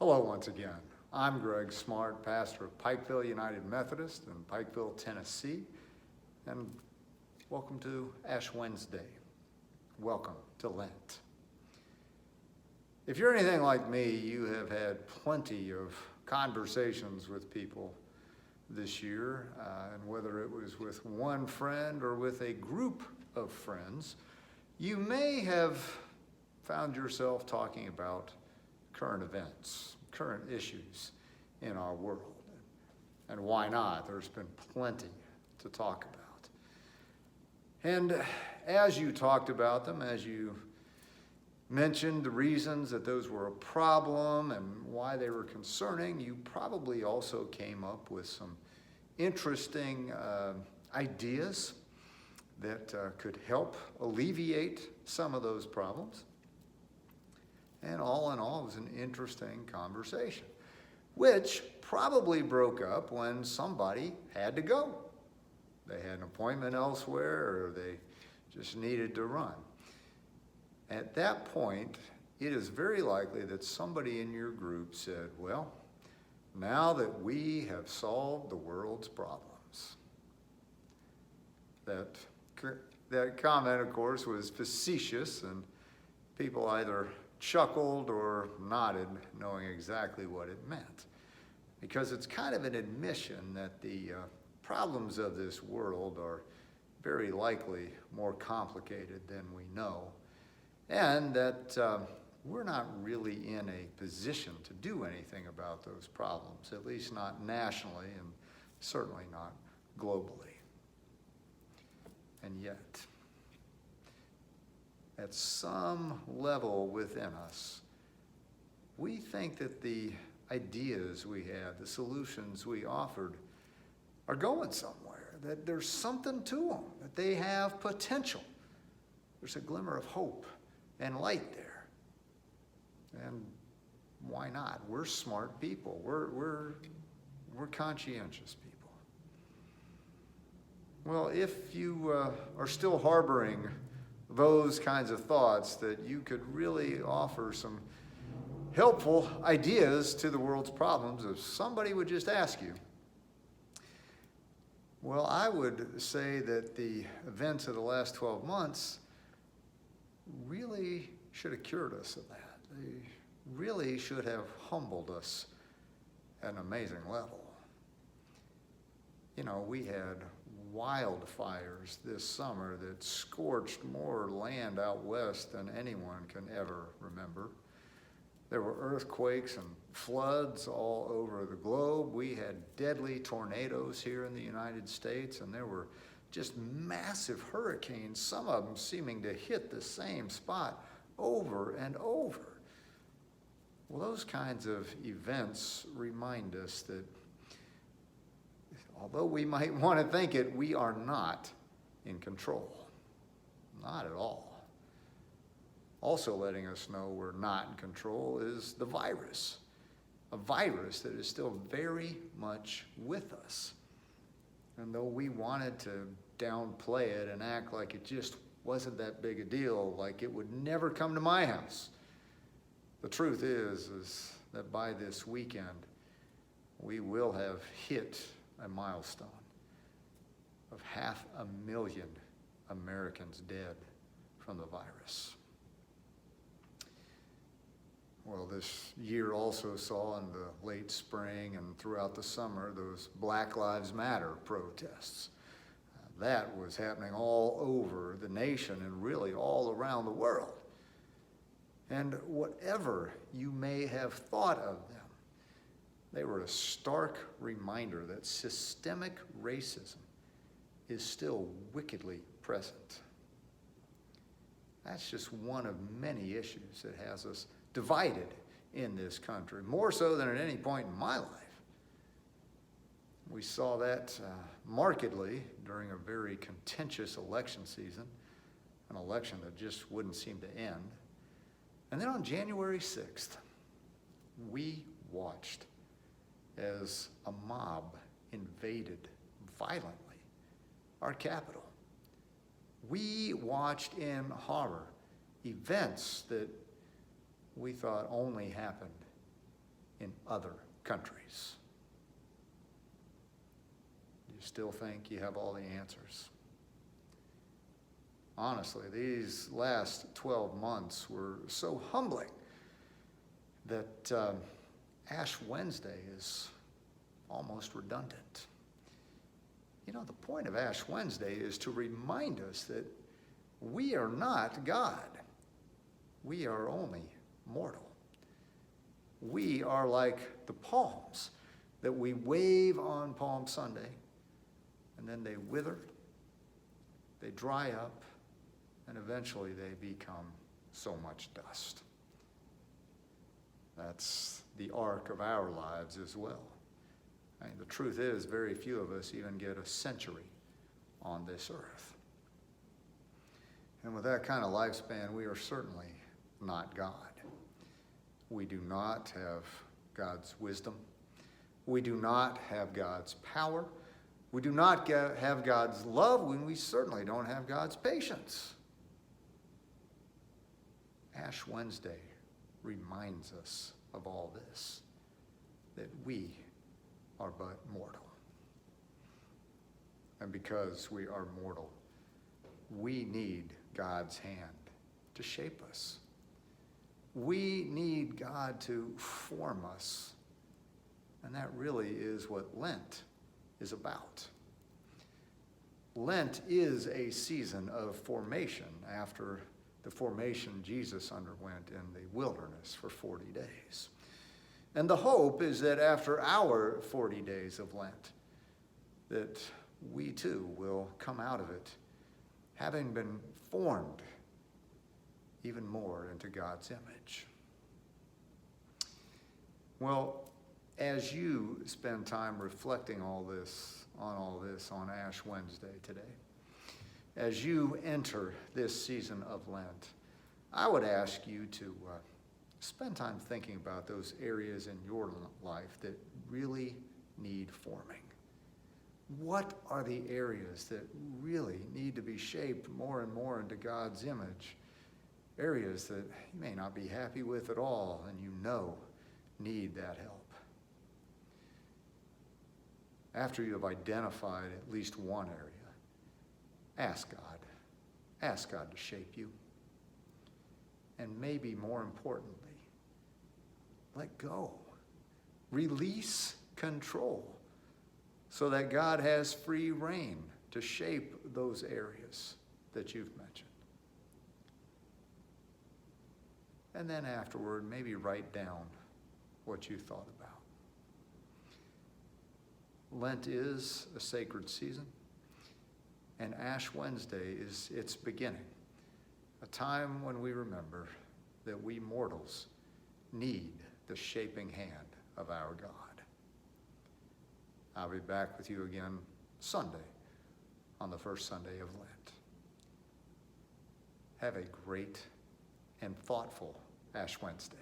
Hello once again. I'm Greg Smart, pastor of Pikeville United Methodist in Pikeville, Tennessee, and welcome to Ash Wednesday. Welcome to Lent. If you're anything like me, you have had plenty of conversations with people this year, and whether it was with one friend or with a group of friends, you may have found yourself talking about current events, current issues in our world. And why not? There's been plenty to talk about. And as you talked about them, as you mentioned the reasons that those were a problem and why they were concerning, you probably also came up with some interesting ideas that could help alleviate some of those problems. And all in all, it was an interesting conversation, which probably broke up when somebody had to go. They had an appointment elsewhere, or they just needed to run. At that point, it is very likely that somebody in your group said, well, now that we have solved the world's problems. That comment, of course, was facetious, and people either chuckled or nodded, knowing exactly what it meant. Because it's kind of an admission that the problems of this world are very likely more complicated than we know, and that we're not really in a position to do anything about those problems, at least not nationally and certainly not globally. And yet, at some level within us, we think that the ideas we had, the solutions we offered, are going somewhere, that there's something to them, that they have potential. There's a glimmer of hope and light there. And why not? We're smart people. We're conscientious people. Well, if you are still harboring those kinds of thoughts, that you could really offer some helpful ideas to the world's problems if somebody would just ask you. Well, I would say that the events of the last 12 months really should have cured us of that. They really should have humbled us at an amazing level. You know, we had wildfires this summer that scorched more land out west than anyone can ever remember. There were earthquakes and floods all over the globe. We had deadly tornadoes here in the United States, and there were just massive hurricanes, some of them seeming to hit the same spot over and over. Well, those kinds of events remind us that although we might want to think it, we are not in control. Not at all. Also letting us know we're not in control is the virus. A virus that is still very much with us. And though we wanted to downplay it and act like it just wasn't that big a deal, like it would never come to my house, the truth is that by this weekend, we will have hit a milestone of 500,000 Americans dead from the virus. Well, this year also saw in the late spring and throughout the summer those Black Lives Matter protests. That was happening all over the nation and really all around the world. And whatever you may have thought of them, they were a stark reminder that systemic racism is still wickedly present. That's just one of many issues that has us divided in this country, more so than at any point in my life. We saw that markedly during a very contentious election season, an election that just wouldn't seem to end. And then on January 6th, we watched as a mob invaded violently our capital. We watched in horror events that we thought only happened in other countries. Do you still think you have all the answers? Honestly, these last 12 months were so humbling that Ash Wednesday is almost redundant. You know, the point of Ash Wednesday is to remind us that we are not God. We are only mortal. We are like the palms that we wave on Palm Sunday, and then they wither, they dry up, and eventually they become so much dust. That's the arc of our lives as well. I mean, the truth is, very few of us even get a century on this earth. And with that kind of lifespan, we are certainly not God. We do not have God's wisdom. We do not have God's power. We do not have God's love, and we certainly don't have God's patience. Ash Wednesday reminds us of all this, that we are but mortal. And because we are mortal, we need God's hand to shape us. We need God to form us. And that really is what Lent is about. Lent is a season of formation after the formation Jesus underwent in the wilderness for 40 days. And the hope is that after our 40 days of Lent, that we too will come out of it having been formed even more into God's image. Well, as you spend time reflecting on Ash Wednesday today, as you enter this season of Lent, I would ask you to spend time thinking about those areas in your life that really need forming. What are the areas that really need to be shaped more and more into God's image? Areas that you may not be happy with at all, and you know need that help. After you have identified at least one area, ask God. Ask God to shape you. And maybe more importantly, let go. Release control so that God has free rein to shape those areas that you've mentioned. And then afterward, maybe write down what you thought about. Lent is a sacred season, and Ash Wednesday is its beginning, a time when we remember that we mortals need the shaping hand of our God. I'll be back with you again Sunday, on the first Sunday of Lent. Have a great and thoughtful Ash Wednesday.